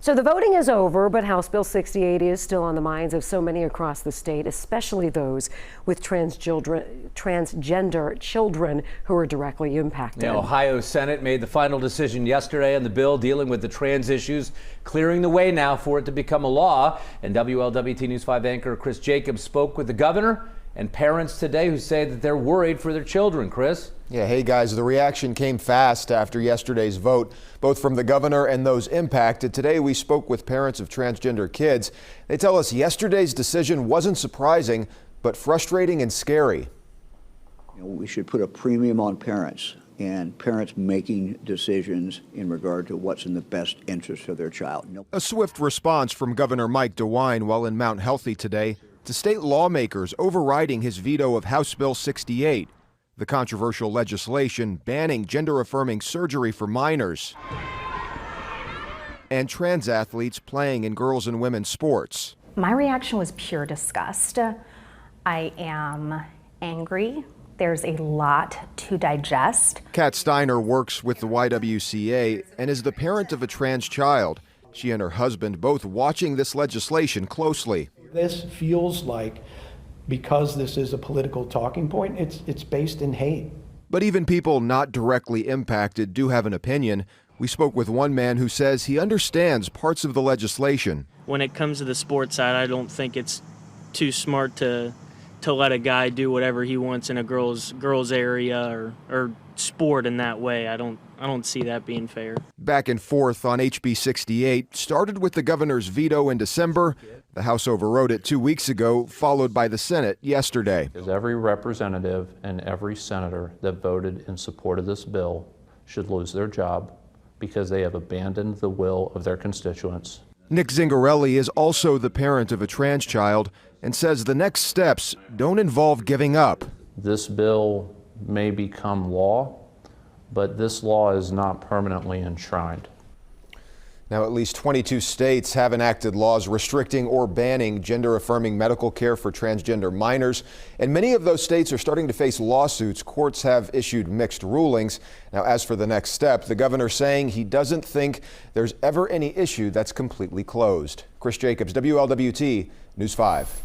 So the voting is over, but House Bill 68 is still on the minds of so many across the state, especially those with transgender children who are directly impacted. The Ohio Senate made the final decision yesterday on the bill dealing with the trans issues, clearing the way now for it to become a law. And WLWT News 5 anchor Chris Jacobs spoke with the governor and parents today who say that they're worried for their children. Chris? Yeah, hey guys, the reaction came fast after yesterday's vote, both from the governor and those impacted. Today we spoke with parents of transgender kids. They tell us yesterday's decision wasn't surprising, but frustrating and scary. We should put a premium on parents and parents making decisions in regard to what's in the best interest of their child. A swift response from Governor Mike DeWine while in Mount Healthy today to state lawmakers overriding his veto of House Bill 68. The controversial legislation banning gender-affirming surgery for minors and trans athletes playing in girls' and women's sports. My reaction was pure disgust. I am angry. There's a lot to digest. Kat Steiner works with the YWCA and is the parent of a trans child. She and her husband both watching this legislation closely. This feels like, because this is a political talking point, it's based in hate. But even people not directly impacted do have an opinion. We spoke with one man who says he understands parts of the legislation. When it comes to the sports side, I don't think it's too smart to let a guy do whatever he wants in a girls area or sport in that way. I don't see that being fair. Back and forth on HB 68 started with the governor's veto in December. The House overrode it 2 weeks ago, followed by the Senate yesterday. Every representative and every senator that voted in support of this bill should lose their job because they have abandoned the will of their constituents. Nick Zingarelli is also the parent of a trans child and says the next steps don't involve giving up. This bill may become law, but this law is not permanently enshrined. Now, at least 22 states have enacted laws restricting or banning gender-affirming medical care for transgender minors, and many of those states are starting to face lawsuits. Courts have issued mixed rulings. Now, as for the next step, the governor saying he doesn't think there's ever any issue that's completely closed. Chris Jacobs, WLWT News 5.